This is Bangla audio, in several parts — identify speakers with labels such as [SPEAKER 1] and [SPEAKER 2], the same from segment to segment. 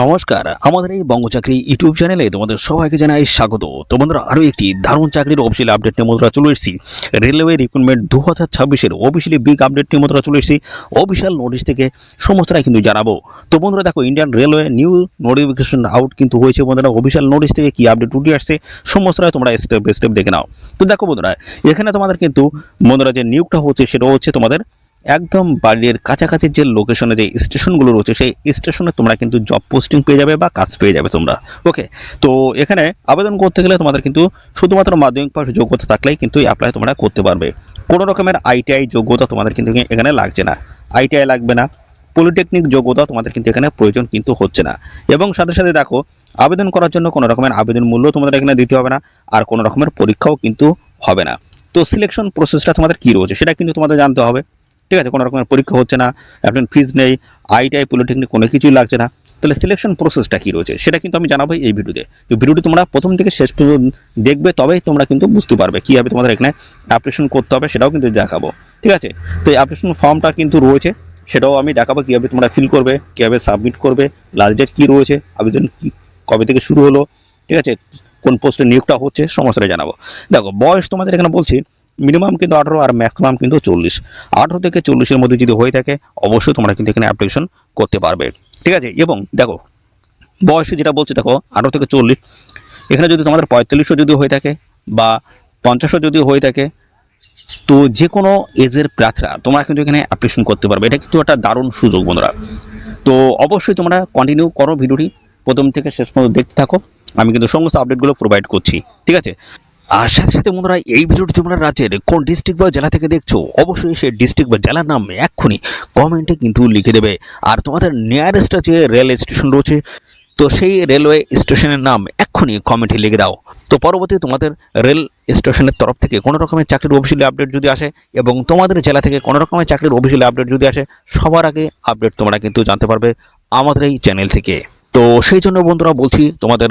[SPEAKER 1] নমস্কার, আমাদের এই বঙ্গ চাকরি ইউটিউব চ্যানেলে তোমাদের সবাইকে জানাই স্বাগত। তো বন্ধুরা, আরও একটি দারুণ চাকরির অফিসিয়াল আপডেট নিয়ে বন্ধুরা চলে এসেছি। রেলওয়ে রিক্রুটমেন্ট 2026-এর অফিসিয়ালি বিগ আপডেট নিয়ে বন্ধুরা চলে এসেছি। অফিসিয়াল নোটিশ থেকে সমস্তটাই কিন্তু জানাবো। তো বন্ধুরা দেখো, Indian railway new notification out কিন্তু হয়েছে বন্ধুরা। অফিসিয়াল নোটিশ থেকে কি আপডেট উঠে আসছে সমস্তটাই তোমরা স্টেপ বাই স্টেপ দেখে নাও। তো দেখো বন্ধুরা, এখানে তোমাদের কিন্তু বন্ধুরা যে নিয়োগটা হচ্ছে সেটা হচ্ছে তোমাদের একদম বাড়ির কাছাকাছি যে লোকেশনে যে স্টেশনগুলো রয়েছে সেই স্টেশনে তোমরা কিন্তু জব পোস্টিং পেয়ে যাবে বা কাজ পেয়ে যাবে তোমরা। ওকে, তো এখানে আবেদন করতে গেলে তোমাদের কিন্তু শুধুমাত্র মাধ্যমিক পাশ যোগ্যতা থাকলেই কিন্তু অ্যাপ্লাই তোমরা করতে পারবে। কোনো রকমের আইটিআই যোগ্যতা তোমাদের কিন্তু এখানে লাগছে না, আইটিআই লাগবে না, পলিটেকনিক যোগ্যতা তোমাদের কিন্তু এখানে প্রয়োজন কিন্তু হচ্ছে না। এবং সাথে সাথে দেখো, আবেদন করার জন্য কোনো রকমের আবেদন মূল্য তোমাদের এখানে দিতে হবে না, আর কোনো রকমের পরীক্ষাও কিন্তু হবে না। তো সিলেকশন প্রসেসটা তোমাদের কী রয়েছে সেটা কিন্তু তোমাদের জানতে হবে। ঠিক আছে, কোনো রকমের পরীক্ষা হচ্ছে না, আপনার ফিজ নেই, আইটিআই পলিটেকনিক কোনো কিছুই লাগছে না। তাহলে সিলেকশন প্রসেসটা কী রয়েছে সেটা কিন্তু আমি জানাবো এই ভিডিওতে। তো ভিডিওটি তোমরা প্রথম থেকে শেষ পর্যন্ত দেখবে, তবেই তোমরা কিন্তু বুঝতে পারবে কীভাবে তোমাদের এখানে অ্যাপ্লিকেশন করতে হবে, সেটাও কিন্তু দেখাবো। ঠিক আছে, তো এই অ্যাপ্লিকেশন ফর্মটা কিন্তু রয়েছে, সেটাও আমি দেখাবো কীভাবে তোমরা ফিল করবে, কীভাবে সাবমিট করবে, লাস্ট ডেট কী রয়েছে, আবেদন কবে থেকে শুরু হলো, ঠিক আছে, কোন পোস্টে নিয়োগটা হচ্ছে সমস্তটাই জানাবো। দেখো, বয়স তোমাদের এখানে বলছি মিনিমাম কিন্তু 18 আর ম্যাক্সিমাম কিন্তু 40। 18 থেকে 40-এর মধ্যে যদি হয়ে থাকে অবশ্যই তোমরা কিন্তু এখানে অ্যাপ্লিকেশন করতে পারবে। ঠিক আছে, এবং দেখো বয়সে যেটা বলছে, দেখো 18 থেকে 40, এখানে যদি তোমাদের 45ও যদি হয়ে থাকে বা 50ও যদি হয়ে থাকে, তো যে কোনো এজের প্রার্থীরা তোমরা কিন্তু এখানে অ্যাপ্লিকেশন করতে পারবে। এটা কিন্তু একটা দারুণ সুযোগ বন্ধুরা। তো অবশ্যই তোমরা কন্টিনিউ করো, ভিডিওটি প্রথম থেকে শেষ পর্যন্ত দেখতে থাকো, আমি কিন্তু সমস্ত আপডেটগুলো প্রোভাইড করছি। ঠিক আছে, আর সাথে সাথে বন্ধুরা, এই ভিডিওটি তোমরা রাজ্যের কোন ডিস্ট্রিক্ট বা জেলা থেকে দেখছো অবশ্যই সেই ডিস্ট্রিক্ট বা জেলার নাম এক্ষুনি কমেন্টে কিন্তু লিখে দেবে। আর তোমাদের নিয়ারেস্ট যে রেল স্টেশন রয়েছে, তো সেই রেলওয়ে স্টেশনের নাম এক্ষুনি কমেন্টে লিখে দাও। তো পরবর্তী তোমাদের রেল স্টেশনের তরফ থেকে কোনো রকমের চাকরির অফিসিয়ালি আপডেট যদি আসে এবং তোমাদের জেলা থেকে কোনো রকমের চাকরির অফিসিয়ালি আপডেট যদি আসে, সবার আগে আপডেট তোমরা কিন্তু জানতে পারবে আমাদের এই চ্যানেল থেকে। তো সেই জন্য বন্ধুরা বলছি, তোমাদের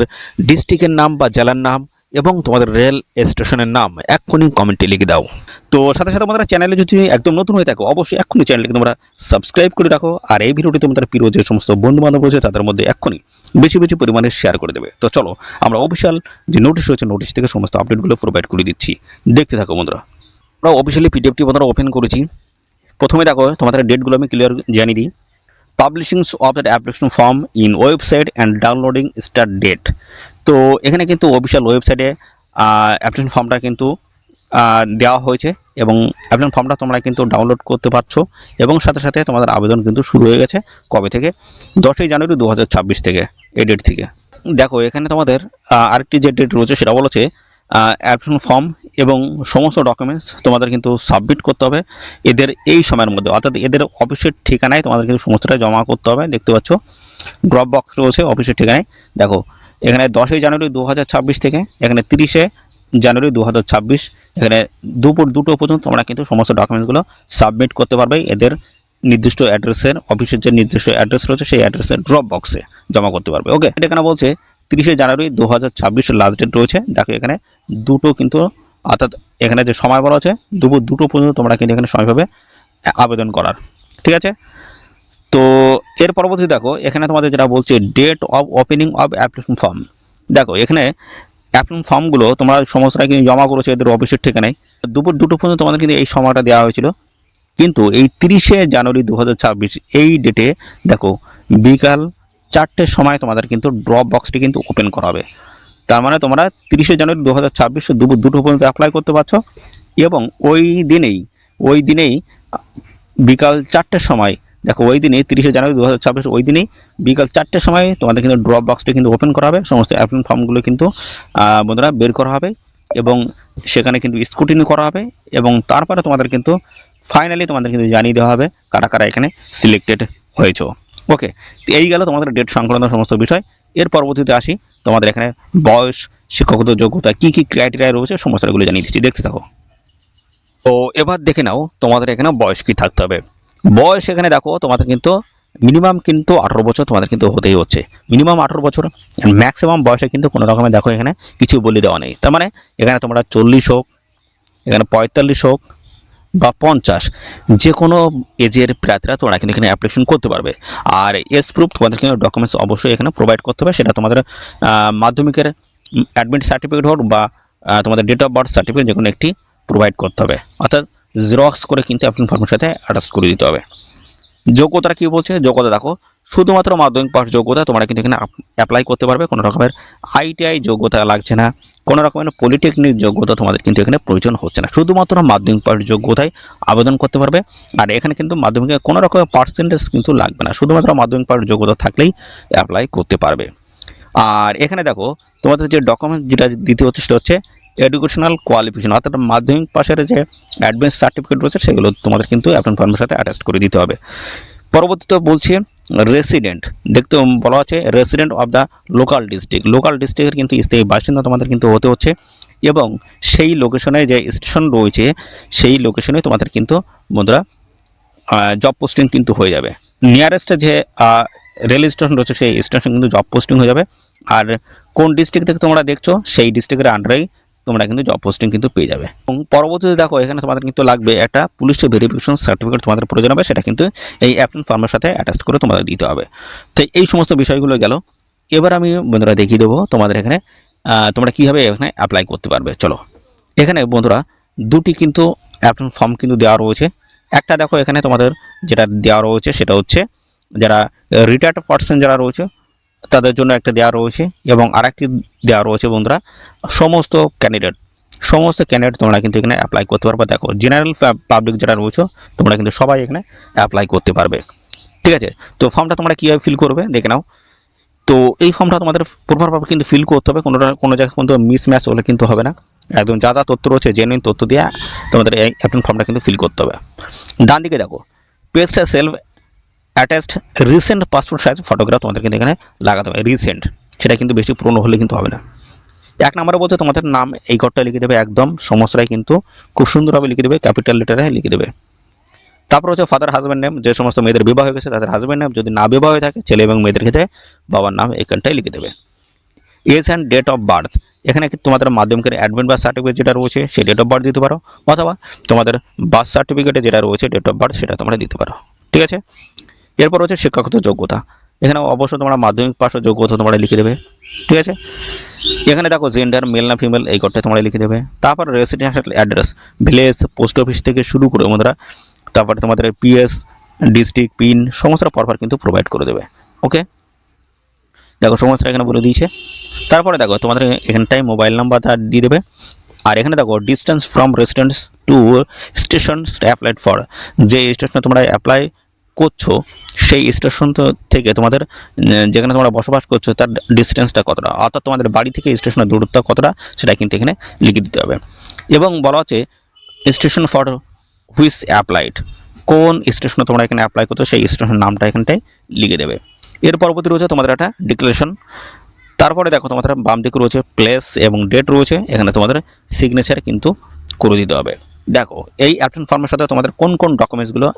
[SPEAKER 1] ডিস্ট্রিক্টের নাম বা জেলার নাম এবং তোমাদের রেল স্টেশনের নাম এক্ষুনি কমেন্টে লিখে দাও। তো সাথে সাথে তোমাদের চ্যানেলে যদি একদম নতুন হয়ে থাকো অবশ্যই এক্ষুনি চ্যানেলকে তোমরা সাবস্ক্রাইব করে রাখো, আর এই ভিডিওটি তোমাদের প্রিয় যে সমস্ত বন্ধু বান্ধব রয়েছে তাদের মধ্যে এক্ষুনি বেশি বেশি পরিমাণে শেয়ার করে দেবে। তো চলো, আমরা অফিসিয়াল যে নোটিশ রয়েছে নোটিশ থেকে সমস্ত আপডেটগুলো প্রোভাইড করে দিচ্ছি, দেখতে থাকো বন্ধুরা। আমরা অফিসিয়ালি পিডিএফটি বন্ধুরা ওপেন করেছি। প্রথমে দেখো, তোমাদের ডেটগুলো আমি ক্লিয়ার জানিয়ে দিই। Publishing of the application form in website and downloading start date. তো এখানে কিন্তু অফিসিয়াল ওয়েবসাইটে অ্যাপ্লিকেশন ফর্মটা কিন্তু দেওয়া হয়েছে এবং অ্যাপ্লিকেশন ফর্মটা তোমরা কিন্তু ডাউনলোড করতে পারছো, এবং সাথে সাথে তোমাদের আবেদন কিন্তু শুরু হয়ে গেছে কবে থেকে, 10ই জানুয়ারি 2026 থেকে, এই ডেট থেকে। দেখো, এখানে তোমাদের আরেকটি যে ডেট রয়েছে সেটা বলেছে অ্যাপ্লিকেশন ফর্ম এবং সমস্ত ডকুমেন্টস তোমাদের কিন্তু সাবমিট করতে হবে এদের এই সময়ের মধ্যে, অর্থাৎ এদের অফিসের ঠিকানায় তোমাদের কিন্তু সমস্তটা জমা করতে হবে। দেখতে পাচ্ছ ড্রপ বক্স রয়েছে অফিসের ঠিকানায়। দেখো, এখানে 10ই জানুয়ারি 2026 থেকে এখানে 30শে জানুয়ারি 2026, এখানে দুপুর 2টো পর্যন্ত তোমরা কিন্তু সমস্ত ডকুমেন্টসগুলো সাবমিট করতে পারবে এদের নির্দিষ্ট অ্যাড্রেসের, অফিসের যে নির্দিষ্ট অ্যাড্রেস রয়েছে সেই অ্যাড্রেসের ড্রপ বক্সে জমা করতে পারবে। ওকে, এটা এখানে বলছে 30শে জানুয়ারি 2026 লাস্ট ডেট রয়েছে। দেখো এখানে দুটো কিন্তু, অর্থাৎ এখানে যে সময় বলা আছে দুপুর 2টো পর্যন্ত তোমরা কিন্তু এখানে সময় পাবে আবেদন করার। ঠিক আছে, তো এর পরবর্তী দেখো, এখানে তোমাদের যেটা বলছে date of opening of application form. দেখো, এখানে অ্যাপ্লিকেশন ফর্মগুলো তোমরা সমস্তটা কিন্তু জমা করেছো এদের অফিসের ঠিকানায় দুপুর 2টো পর্যন্ত তোমাদের কিন্তু এই সময়টা দেওয়া হয়েছিল, কিন্তু এই 30শে জানুয়ারি 2026 এই ডেটে দেখো বিকাল 4টের সময় তোমাদের কিন্তু ড্রপ বক্সটি কিন্তু ওপেন করা হবে। তার মানে তোমরা 30শে জানুয়ারি 2026 দুপুর 2টো পর্যন্ত অ্যাপ্লাই করতে পারছো, এবং ওই দিনেই বিকাল 4টের সময়, দেখো ওই দিনে 30শে জানুয়ারি 2026 ওই দিনেই বিকাল 4টের সময় তোমাদের কিন্তু ড্রপ বক্সটি কিন্তু ওপেন করা হবে, সমস্ত অ্যাপ্লিকেশন ফর্মগুলো কিন্তু বন্ধুরা বের করা হবে এবং সেখানে কিন্তু স্ক্রুটিনি করা হবে, এবং তারপরে তোমাদের কিন্তু ফাইনালি তোমাদের কিন্তু জানিয়ে দেওয়া হবে কারা কারা এখানে সিলেক্টেড হয়েছে। ওকে, তো এই গেল তোমাদের ডেট সংক্রান্ত সমস্ত বিষয়। এর পরবর্তীতে আসি, তোমাদের এখানে বয়স, শিক্ষাগত যোগ্যতা, কী কী ক্রাইটেরিয়া রয়েছে সমস্তগুলো জানিয়ে দিচ্ছি, দেখতে থাকো। তো এবার দেখে নাও তোমাদের এখানে বয়স কি থাকতে হবে। বয়স এখানে দেখো তোমাদের কিন্তু মিনিমাম কিন্তু 18 বছর তোমাদের কিন্তু হতেই হচ্ছে, মিনিমাম 18 বছর। ম্যাক্সিমাম বয়সে কিন্তু কোনো রকমের দেখো এখানে কিছু বলে দেওয়া নেই। তার মানে এখানে তোমরা 40 হোক, এখানে 45 হোক বা 50 যে কোনো এজের প্রার্থীরা তোমরা কিন্তু এখানে অ্যাপ্লিকেশন করতে পারবে। আর এজ প্রুফ তোমাদের কিন্তু ডকুমেন্টস অবশ্যই এখানে প্রোভাইড করতে হবে, সেটা তোমাদের মাধ্যমিকের অ্যাডমিট সার্টিফিকেট হোক বা তোমাদের ডেট অফ বার্থ সার্টিফিকেট যে কোনো একটি প্রোভাইড করতে হবে, অর্থাৎ জেরক্স করে কিন্তু অ্যাপ্লিকেশন ফর্মের সাথে অ্যাটাচ করে দিতে হবে। যোগ্যতাটা কী বলছে, যোগ্যতা দেখো শুধুমাত্র মাধ্যমিক পাস যোগ্যতা তোমরা কিন্তু এখানে অ্যাপ্লাই করতে পারবে, কোনো রকমের আইটিআই যোগ্যতা লাগছে না, কোনো রকমের পলিটেকনিক যোগ্যতা তোমাদের কিন্তু এখানে প্রয়োজন হচ্ছে না, শুধুমাত্র মাধ্যমিক পাস যোগ্যতায় আবেদন করতে পারবে। আর এখানে কিন্তু মাধ্যমিকে কোনো রকমের পার্সেন্টেজ কিন্তু লাগবে না, শুধুমাত্র মাধ্যমিক পাস যোগ্যতা থাকলেই অ্যাপ্লাই করতে পারবে। আর এখানে দেখো তোমাদের যে ডকুমেন্ট যেটা দিতে হচ্ছে সেটা হচ্ছে এডুকেশনাল কোয়ালিফিকেশন, অর্থাৎ মাধ্যমিক পাশের যে অ্যাডমিট সার্টিফিকেট রয়েছে সেগুলো তোমাদের কিন্তু অ্যাপ্লিকেশন ফর্মের সাথে অ্যাটাচ করে দিতে হবে। পরবর্তীতে বলছি রেসিডেন্ট, দেখতে বলা আছে resident of the local district, local ডিস্ট্রিক্টের কিন্তু স্থায়ী বাসিন্দা তোমাদের কিন্তু হতে হচ্ছে, এবং সেই লোকেশনে যে স্টেশন রয়েছে সেই লোকেশনে তোমাদের কিন্তু বন্ধুরা জব পোস্টিং কিন্তু হয়ে যাবে। নিয়ারেস্ট যে রেল স্টেশন রয়েছে সেই স্টেশন কিন্তু জব পোস্টিং হয়ে যাবে। আর কোন ডিস্ট্রিক্ট থেকে তোমরা দেখছো সেই ডিস্ট্রিক্টের আন্ডারেই তোমরা কিন্তু জব পোস্টিং কিন্তু পেয়ে যাবে। এবং পরবর্তীতে দেখো এখানে তোমাদের কিন্তু লাগবে একটা পুলিশ ভেরিফিকেশন সার্টিফিকেট তোমাদের প্রয়োজন হবে, সেটা কিন্তু এই অ্যাপ্লিকেশন ফর্মের সাথে অ্যাটাচ করে তোমাদের দিতে হবে। তো এই সমস্ত বিষয়গুলো গেল। এবার আমি বন্ধুরা দেখিয়ে দেবো তোমাদের এখানে তোমরা কীভাবে এখানে অ্যাপ্লাই করতে পারবে। চলো, এখানে বন্ধুরা দুটি কিন্তু অ্যাপ্লিকেশন ফর্ম কিন্তু দেওয়া রয়েছে। একটা দেখো এখানে তোমাদের যেটা দেওয়া রয়েছে সেটা হচ্ছে যারা রিটায়ার্ড পার্সন যারা রয়েছে তাদের জন্য একটা দেওয়া রয়েছে, এবং আরেকটি দেওয়া রয়েছে বন্ধুরা সমস্ত ক্যান্ডিডেট তোমরা কিন্তু এখানে অ্যাপ্লাই করতে পারবে। দেখো জেনারেল পাবলিক যারা রয়েছে তোমরা কিন্তু সবাই এখানে অ্যাপ্লাই করতে পারবে। ঠিক আছে, তো ফর্মটা তোমরা কীভাবে ফিল করবে দেখে নাও। তো এই ফর্মটা তোমাদের প্রপারভাবে কিন্তু ফিল করতে হবে, কোনো জায়গায় কিন্তু মিসম্যাচ হলে কিন্তু হবে না, একদম যা যা তথ্য রয়েছে জেনুইন তথ্য দিয়ে তোমাদের এই অ্যাপ্লিকেশন ফর্মটা কিন্তু ফিল করতে হবে। ডান দিকে দেখো paste self attached recent passport size photograph তোমাদের কিন্তু এখানে লাগাতে হবে, রিসেন্ট, সেটা কিন্তু বেশি পুরনো হলে কিন্তু হবে না। এক নম্বরে বলছে তোমাদের নাম এই ঘরটা লিখে দেবে, একদম সমস্তটাই কিন্তু খুব সুন্দরভাবে লিখে দেবে, ক্যাপিটাল লেটারে লিখে দেবে। তারপর হচ্ছে ফাদার হাজব্যান্ড নেম, যে সমস্ত মেয়েদের বিবাহ হয়ে গেছে তাদের হাজব্যান্ড নেম, যদি না বিবাহ হয়ে থাকে ছেলে এবং মেয়েদের ক্ষেত্রে বাবার নাম এখানটাই লিখে দেবে। Age and date of birth, এখানে তোমাদের মাধ্যমিকের অ্যাডমিট বার্থ সার্টিফিকেট যেটা রয়েছে সেই ডেট অফ বার্থ দিতে পারো, অথবা তোমাদের বার্থ সার্টিফিকেটে যেটা রয়েছে ডেট অফ বার্থ সেটা তোমরা দিতে পারো। ঠিক আছে, এরপর হচ্ছে শিক্ষাগত যোগ্যতা, এখানে অবশ্যই তোমরা মাধ্যমিক পাশের যোগ্যতা তোমরা লিখে দেবে। ঠিক আছে, এখানে দেখো জেন্ডার মেল না ফিমেল এই ঘরটা তোমরা লিখে দেবে। তারপর residential address, village, post office থেকে শুরু করে বন্ধুরা, তারপরে তোমাদের পিএস, ডিস্ট্রিক্ট, পিন সমস্ত পরপর কিন্তু প্রোভাইড করে দেবে। ওকে, দেখো সমস্ত এখানে বলে দিয়েছে। তারপরে দেখো তোমাদের এখানটায় মোবাইল নাম্বারটা দিয়ে দেবে। আর এখানে দেখো distance from residence two station applied for, যে স্টেশনে তোমরা অ্যাপ্লাই করছো সেই স্টেশন থেকে তোমাদের যেখানে তোমরা বসবাস করছো তার ডিস্টেন্সটা কতটা, অর্থাৎ তোমাদের বাড়ি থেকে স্টেশনের দূরত্ব কতটা সেটা কিন্তু এখানে লিখে দিতে হবে। এবং বলা হচ্ছে স্টেশন ফর হুইচ অ্যাপ্লাইড, কোন স্টেশনে তোমরা এখানে অ্যাপ্লাই করছো সেই স্টেশনের নামটা এখানটায় লিখে দেবে। এর পরবর্তী রয়েছে তোমাদের একটা ডিক্লারেশন। তারপরে দেখো তোমাদের বাম দিকে রয়েছে প্লেস এবং ডেট রয়েছে, এখানে তোমাদের সিগনেচার কিন্তু করে দিতে হবে। দেখো এই অ্যাপ্লিকেশন ফর্মের সাথে তোমাদের কোন কোন ডকুমেন্টসগুলো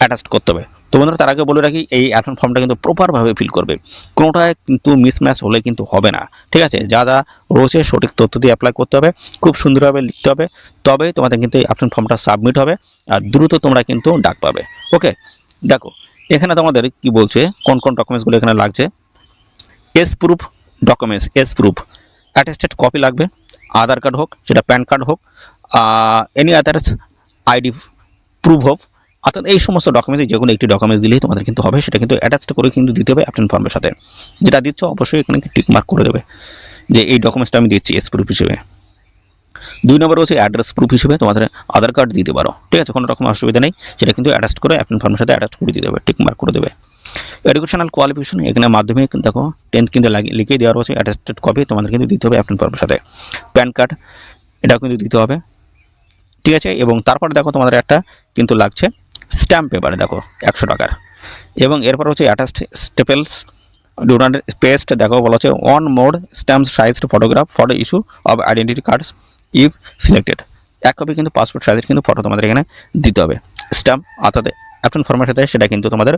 [SPEAKER 1] অ্যাটাচ করতে হবে। তো বন্ধুরা তার আগে বলে রাখি এই অ্যাপ্লিকেশন ফর্মটা কিন্তু প্রপারভাবে ফিল করবে, কোনোটায় কিন্তু মিসম্যাচ হলে কিন্তু হবে না। ঠিক আছে, যা যা রয়েছে সঠিক তথ্য দিয়ে অ্যাপ্লাই করতে হবে, খুব সুন্দরভাবে লিখতে হবে, তবে তোমাদের কিন্তু এই অ্যাপ্লিকেশন ফর্মটা সাবমিট হবে আর দ্রুত তোমরা কিন্তু ডাক পাবে। ওকে, দেখো এখানে তোমাদের কি বলছে কোন কোন ডকুমেন্টসগুলো এখানে লাগছে। S proof documents, S proof attested copy লাগবে, আধার কার্ড হোক সেটা প্যান কার্ড হোক, এনি আদার্স আইডি প্রুফ হোক, অর্থাৎ এই সমস্ত ডকুমেন্টস যে কোনো একটি ডকুমেন্টস দিলেই তোমাদের কিন্তু হবে, সেটা কিন্তু অ্যাটাচড করে কিন্তু দিতে হবে অ্যাপ্লিকেশন ফর্মের সাথে। যেটা দিচ্ছ অবশ্যই এখানে টিক মার্ক করে দেবে যে এই ডকুমেন্টসটা আমি দিচ্ছি এস প্রুফ হিসেবে। 2 নম্বর হচ্ছে অ্যাড্রেস প্রুফ হিসেবে তোমাদের আধার কার্ড দিতে পারো। ঠিক আছে, কোনো রকম অসুবিধা নেই, সেটা কিন্তু অ্যাটাচ করে অ্যাপ্লিকেশন ফর্মের সাথে অ্যাটাচ করে দিতে হবে, টিক মার্ক করে দেবে। এডুকেশনাল কোয়ালিফিকেশন, এখানে মাধ্যমিক দেখো 10th কিন্তু লিখে দেওয়া রয়েছে, অ্যাটাস্টেড কপি তোমাদের কিন্তু দিতে হবে অ্যাপ্লিকেশন ফর্মের সাথে। প্যান কার্ড এটাও কিন্তু দিতে হবে। ঠিক আছে, এবং তারপরে দেখো তোমাদের একটা কিন্তু লাগছে স্ট্যাম্প পেপার, দেখো 100 টাকার, এবং এরপর হচ্ছে অ্যাটাচড স্টেপলস ডোনার পেস্ট, দেখো বলা হচ্ছে on mode stamp sized photograph for issue of identity cards if selected, এক কপি কিন্তু পাসপোর্ট সাইজের কিন্তু ফটো তোমাদের এখানে দিতে হবে। স্ট্যাম্প অর্থাৎ অ্যাপ্লিকেশন ফর্মের সাথে সেটা কিন্তু তোমাদের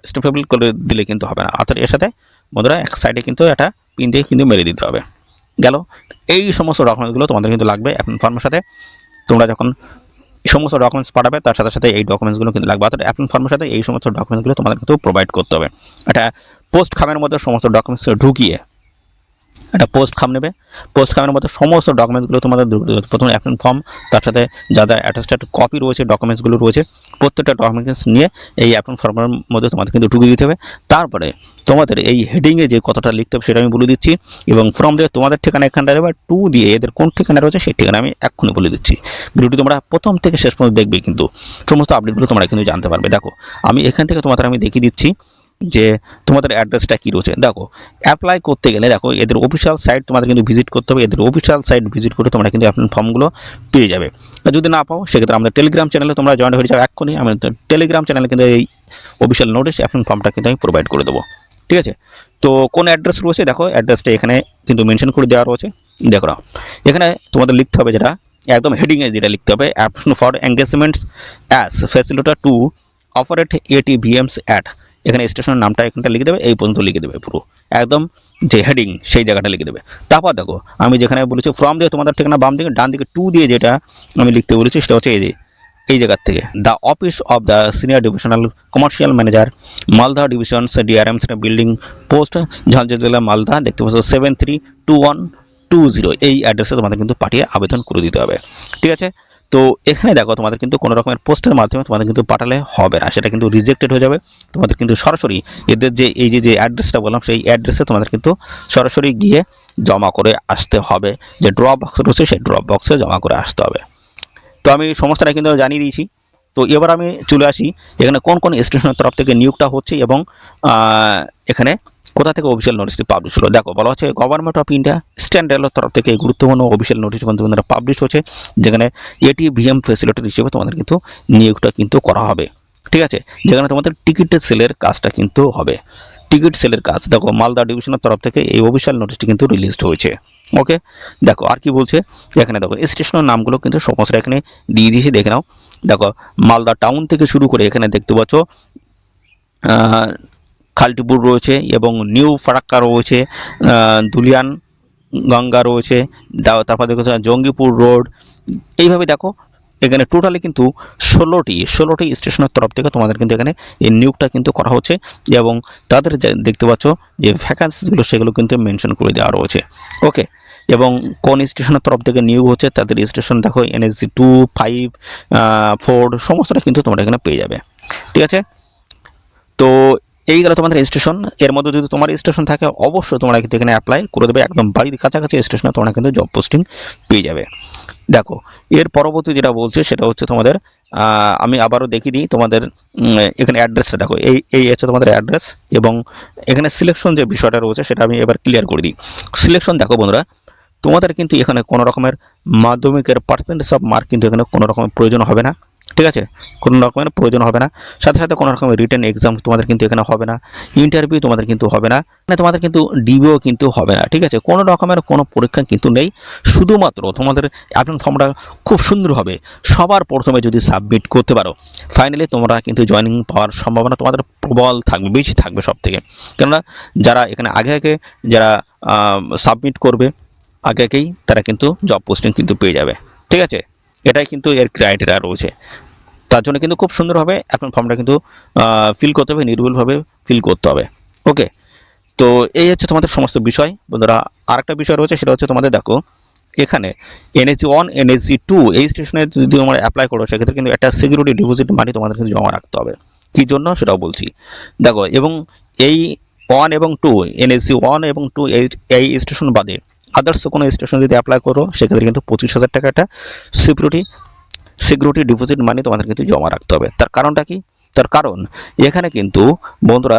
[SPEAKER 1] স্টেপল করে দিলে কিন্তু হবে না, অর্থাৎ এর সাথে বন্ধুরা এক সাইডে কিন্তু একটা পিন দিয়ে কিন্তু মেরে দিতে হবে। গেল, এই সমস্ত ডকুমেন্টসগুলো তোমাদের কিন্তু লাগবে অ্যাপ্লিকেশন ফর্মের সাথে। তোমরা যখন সমস্ত ডকুমেন্টস পাঠাবে, তার সাথে সাথে এই ডকুমেন্টসগুলো কিন্তু লাগবে, অর্থাৎ অ্যাপ্লিকেশন ফর্মের সাথে এই সমস্ত ডকুমেন্টসগুলো তোমাদের কিন্তু প্রোভাইড করতে হবে। এটা পোস্ট খামের মধ্যে সমস্ত ডকুমেন্টস ঢুকিয়ে একটা পোস্ট খাম নেবে, পোস্ট খামের মধ্যে সমস্ত ডকুমেন্টসগুলো তোমাদের প্রথমে অ্যাপ্লিকেশন ফর্ম, তার সাথে যা যা অ্যাটাচড কপি রয়েছে ডকুমেন্টসগুলো রয়েছে প্রত্যেকটা ডকুমেন্টস নিয়ে এই অ্যাপ্লিকেশন ফর্মের মধ্যে তোমাদের কিন্তু ঢুকিয়ে দিতে হবে। তারপরে তোমাদের এই হেডিংয়ে যে কথাটা লিখতে হবে সেটা আমি বলে দিচ্ছি, এবং ফর্ম দিয়ে তোমাদের ঠিকানা এখানটা দেবে, টু দিয়ে এদের কোন ঠিকানা রয়েছে সেই ঠিকানা আমি এক্ষুনি বলে দিচ্ছি। ভিডিওটি তোমরা প্রথম থেকে শেষ পর্যন্ত দেখবে, কিন্তু সমস্ত আপডেটগুলো তোমরা কিন্তু জানতে পারবে। দেখো আমি এখান থেকে তোমাদের আমি দেখিয়ে দিচ্ছি যে তোমাদের অ্যাড্রেসটা কী রয়েছে। দেখো অ্যাপ্লাই করতে গেলে দেখো এদের অফিসিয়াল সাইট তোমাদের কিন্তু ভিজিট করতে হবে, এদের অফিসিয়াল সাইট ভিজিট করে তোমরা কিন্তু অ্যাপ্লিকেশন ফর্মগুলো পেয়ে যাবে। আর যদি না পাও সেক্ষেত্রে আমাদের টেলিগ্রাম চ্যানেলে তোমরা জয়েন হয়ে যাও এক্ষুনি, আমি টেলিগ্রাম চ্যানেলে কিন্তু এই অফিসিয়াল নোটিশ অ্যাপ্লিকেশন ফর্মটা কিন্তু আমি প্রোভাইড করে দেবো। ঠিক আছে, তো কোন অ্যাড্রেস রয়েছে দেখো, অ্যাড্রেসটা এখানে কিন্তু মেনশন করে দেওয়া রয়েছে। দেখো এখানে তোমাদের লিখতে হবে যেটা একদম হেডিংয়ে যেটা লিখতে হবে, application for engagements as facilitator two operate ATVMs at, এখানে স্টেশনের নামটা এখানটা লিখে দেবে, এই পর্যন্ত লিখে দেবে পুরো একদম যে হেডিং সেই জায়গাটা লিখে দেবে। তারপর দেখো আমি যেখানে বলেছি ফ্রম দিয়ে তোমাদের ঠিকানা বাম দিকে, ডান দিকে টু দিয়ে যেটা আমি লিখতে বলেছি সেটা হচ্ছে এই জায়গার থেকে the office of the senior divisional commercial manager Malda divisions DRMs building post Jhaljhar জেলা মালদা, দেখতে পাচ্ছ 732120, এই অ্যাড্রেসে তোমাদের কিন্তু পাঠিয়ে আবেদন করে দিতে হবে। ঠিক আছে, তো এখানে দেখো তোমাদের কিন্তু কোনো রকমের পোস্টের মাধ্যমে তোমাদের কিন্তু পাঠালে হবে না, সেটা কিন্তু রিজেক্টেড হয়ে যাবে। তোমাদের কিন্তু সরাসরি এদের যে এই যে অ্যাড্রেসটা বললাম সেই অ্যাড্রেসে তোমাদের কিন্তু সরাসরি গিয়ে জমা করে আসতে হবে, যে ড্রপ বক্স রয়েছে সেই ড্রপ বক্সে জমা করে আসতে হবে। তো আমি সমস্যাটা কিন্তু জানিয়ে দিয়েছি। তো এবার আমি চলে আসি এখানে কোন কোন স্টেশনের তরফ থেকে নিয়োগটা হচ্ছে এবং এখানে কোথা থেকে অফিসিয়াল নোটিশটি পাবলিশ হলো। দেখো বলা হচ্ছে গভর্নমেন্ট অফ ইন্ডিয়া স্ট্যান্ড রেলের তরফ থেকে গুরুত্বপূর্ণ অফিসিয়াল নোটিশ কিন্তু পাবলিশ হচ্ছে, যেখানে ATVM ফ্যাসিলিটি হিসেবে তোমাদের কিন্তু নিয়োগটা কিন্তু করা হবে। ঠিক আছে, যেখানে তোমাদের টিকিট সেলের কাজটা কিন্তু হবে, টিকিট সেলের কাজ। দেখো মালদা ডিভিশনের তরফ থেকে এই অফিসিয়াল নোটিশটি কিন্তু রিলিজড হয়েছে। ওকে, দেখো আর কি বলছে এখানে, দেখো স্টেশনের নামগুলো কিন্তু সমস্ত এখানে দিয়ে দিয়েছি, দেখে নাও। দেখো মালদা টাউন থেকে শুরু করে এখানে দেখতে পাচ্ছ খালটিপুর রয়েছে এবং নিউ ফারাক্কা রয়েছে, দুলিয়ান গঙ্গা রয়েছে, তারপর দেখো জঙ্গিপুর রোড, এইভাবে দেখো এখানে টোটালি কিন্তু 16টি স্টেশনের তরফ থেকে তোমাদের কিন্তু এখানে এই নিয়োগটা কিন্তু করা হচ্ছে, এবং তাদের দেখতে পাচ্ছ যে ভ্যাকান্সিগুলো সেগুলো কিন্তু মেনশন করে দেওয়া রয়েছে। ওকে, এবং কোন স্টেশনের তরফ থেকে নিয়োগ হচ্ছে তাদের স্টেশন দেখো NSG 2, 5, 4 সমস্তটা কিন্তু তোমরা এখানে পেয়ে যাবে। ঠিক আছে, তো এই গেল তোমাদের স্টেশন। এর মধ্যে যদি তোমার স্টেশন থাকে অবশ্যই তোমরা কিন্তু এখানে অ্যাপ্লাই করে দেবে, একদম বাড়ির কাছাকাছি স্টেশনে তোমরা কিন্তু জব পোস্টিং পেয়ে যাবে। দেখো এর পরবর্তী যেটা বলছে সেটা হচ্ছে তোমাদের আমি আবারও দেখিয়ে দিই তোমাদের এখানে অ্যাড্রেসটা দেখো, এই হচ্ছে তোমাদের অ্যাড্রেস, এবং এখানে সিলেকশন যে বিষয়টা রয়েছে সেটা আমি এবার ক্লিয়ার করে দিই। সিলেকশন দেখো বন্ধুরা, তোমাদের কিন্তু এখানে কোনো রকমের মাধ্যমিকের পার্সেন্টেজ অফ মার্ক কিন্তু এখানে কোনো রকমের প্রয়োজন হবে না। ঠিক আছে, কোনো রকমের প্রয়োজন হবে না, সাথে সাথে কোনো রকমের রিটেন এক্সাম তোমাদের কিন্তু এখানে হবে না, ইন্টারভিউ তোমাদের কিন্তু হবে না, মানে তোমাদের কিন্তু ডিবিও কিন্তু হবে না। ঠিক আছে, কোনো রকমের কোনো পরীক্ষা কিন্তু নেই, শুধুমাত্র তোমাদের অ্যাপ্লিকেশন ফর্মটা খুব সুন্দরভাবে সবার প্রথমে যদি সাবমিট করতে পারো, ফাইনালি তোমরা কিন্তু জয়েনিং পাওয়ার সম্ভাবনা তোমাদের প্রবল থাকবে, বেশি থাকবে সব থেকে। কেননা যারা এখানে আগে যারা সাবমিট করবে আগেই তারা কিন্তু জব পোস্টিং কিন্তু পেয়ে যাবে। ঠিক আছে, এটাই কিন্তু এর ক্রাইটেরিয়া রয়েছে, তার জন্য কিন্তু খুব সুন্দরভাবে অ্যাপ্লিকেশন ফর্মটা কিন্তু ফিল করতে হবে, নির্ভুলভাবে ফিল করতে হবে। ওকে, তো এই হচ্ছে তোমাদের সমস্ত বিষয়। বন্ধুরা আরেকটা বিষয় রয়েছে সেটা হচ্ছে তোমাদের দেখো এখানে NSG 1, NSG 2 এই স্টেশনে যদি তোমরা অ্যাপ্লাই করো সেক্ষেত্রে কিন্তু একটা সিকিউরিটি ডিপোজিট মানি তোমাদের কিন্তু জমা রাখতে হবে। কী জন্য সেটাও বলছি। দেখো এবং এই 1 এবং 2 NSG 1 এবং 2 এই স্টেশন বাদে আদার্স কোনো স্টেশন যদি অ্যাপ্লাই করো সেক্ষেত্রে কিন্তু 25,000 টাকা একটা সিকিউরিটি ডিপোজিট মানি তোমাদের কিন্তু জমা রাখতে হবে। তার কারণটা কি? তার কারণ এখানে কিন্তু বন্ধুরা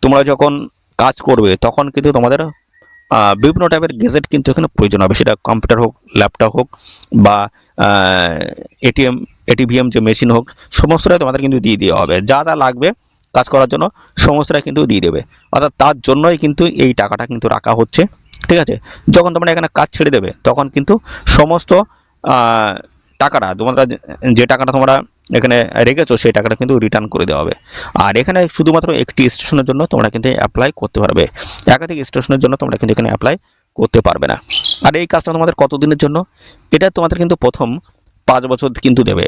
[SPEAKER 1] তোমরা যখন কাজ করবে তখন কিন্তু তোমাদের বিভিন্ন টাইপের গেজেট কিন্তু এখানে প্রয়োজন হবে, সেটা কম্পিউটার হোক, ল্যাপটপ হোক, বা ATVM যে মেশিন হোক, সমস্তটাই তোমাদের কিন্তু দিয়ে দেওয়া হবে। যা যা লাগবে কাজ করার জন্য সমস্তটাই কিন্তু দিয়ে দেবে, অর্থাৎ তার জন্যই কিন্তু এই টাকাটা কিন্তু রাখা হচ্ছে। ঠিক আছে, যখন তোমরা এখানে কাজ ছেড়ে দেবে তখন কিন্তু সমস্ত টাকাটা তোমরা যে টাকাটা তোমরা এখানে রেখেছো সেই টাকাটা কিন্তু রিটার্ন করে দেওয়া হবে। আর এখানে শুধুমাত্র একটি স্টেশনের জন্য তোমরা কিন্তু অ্যাপ্লাই করতে পারবে, একাধিক স্টেশনের জন্য তোমরা কিন্তু এখানে অ্যাপ্লাই করতে পারবে না। আর এই কাজটা তোমাদের কতদিনের জন্য? এটা তোমাদের কিন্তু প্রথম 5 বছর কিন্তু দেবে।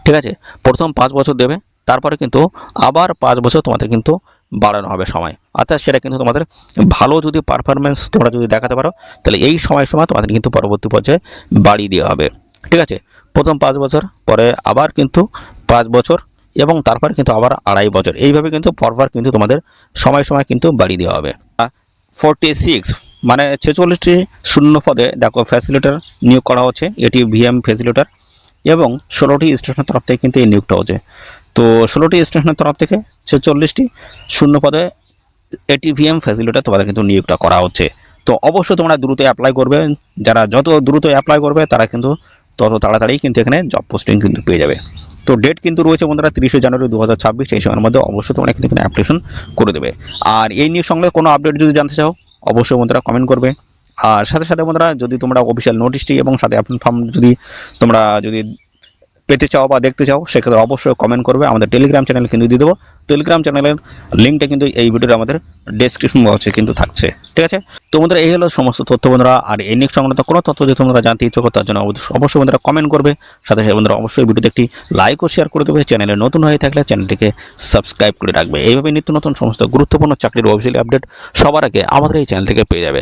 [SPEAKER 1] ঠিক আছে, প্রথম 5 বছর দেবে, তারপরে কিন্তু আবার 5 বছর তোমাদের কিন্তু বাড়ানো হবে সময়। অর্থাৎ সেটা কিন্তু তোমাদের ভালো যদি পারফরমেন্স তোমরা যদি দেখাতে পারো, তাহলে এই সময় তোমাদের কিন্তু পরবর্তী পর্যায়ে বাড়িয়ে দেওয়া হবে। ঠিক আছে, প্রথম 5 বছর, পরে আবার কিন্তু 5 বছর, এবং তারপর কিন্তু আবার 2.5 বছর, এইভাবে কিন্তু পরপর কিন্তু তোমাদের সময় কিন্তু বাড়িয়ে দেওয়া হবে। 46 মানে 46টি শূন্য পদে দেখো ফ্যাসিলিটার নিয়োগ করা হচ্ছে, এটি ভিএম ফ্যাসিলিটার, এবং 16টি স্টেশনের তরফ থেকে কিন্তু এই নিয়োগটা হচ্ছে। তো 16টি স্টেশনের তরফ থেকে 46টি শূন্য পদে এটিভিএম ফ্যাসিলিটার তোমাদের কিন্তু নিয়োগটা করা হচ্ছে। তো অবশ্যই তোমরা দ্রুত অ্যাপ্লাই করবে, যারা যত দ্রুত অ্যাপ্লাই করবে তারা কিন্তু তত তাড়াতাড়ি কিন্তু এখানে জব পোস্টিং কিন্তু পেয়ে যাবে। তো ডেট কিন্তু রয়েছে বন্ধুরা 30শে জানুয়ারি 2026, এই সময়ের মধ্যে অবশ্যই তোমরা কিন্তু এখানে অ্যাপ্লিকেশন করে দেবে। আর এই নিয়োগ সংক্রান্ত কোনো আপডেট যদি জানতে চাও অবশ্যই বন্ধুরা কমেন্ট করবে। আর সাথে সাথে বন্ধুরা যদি তোমরা অফিসিয়াল নোটিশটি এবং সাথে অ্যাপ্লিকেশন ফর্ম তোমরা যদি পেতে চাও বা দেখতে চাও, সেক্ষেত্রে অবশ্যই কমেন্ট করবে। আমাদের টেলিগ্রাম চ্যানেল কিন্তু দিয়ে দেবো, টেলিগ্রাম চ্যানেলের লিঙ্কটা কিন্তু এই ভিডিওর আমাদের ডেসক্রিপশন বক্সে কিন্তু থাকছে। ঠিক আছে, তো বন্ধুরা এই হলো সমস্ত তথ্য বন্ধুরা। আর এই নিয়ে সংক্রান্ত কোনো তথ্য যদি তোমরা জানতে ইচ্ছুক তার জন্য অবশ্যই বন্ধুরা কমেন্ট করবে। সাথে সাথে বন্ধুরা অবশ্যই ভিডিওতে একটি লাইক ও শেয়ার করে দেবে। চ্যানেলে নতুন হয়ে থাকলে চ্যানেলটিকে সাবস্ক্রাইব করে রাখবে। এইভাবে নিত্য নতুন সমস্ত গুরুত্বপূর্ণ চাকরির অফিসিয়াল আপডেট সবার আগে আমাদের এই চ্যানেল থেকে পেয়ে যাবে।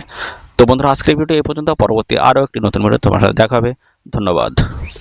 [SPEAKER 1] তো বন্ধুরা আজকের ভিডিও এই পর্যন্ত, পরবর্তী আরও একটি নতুন ভিডিও তোমার সাথে দেখা হবে। ধন্যবাদ।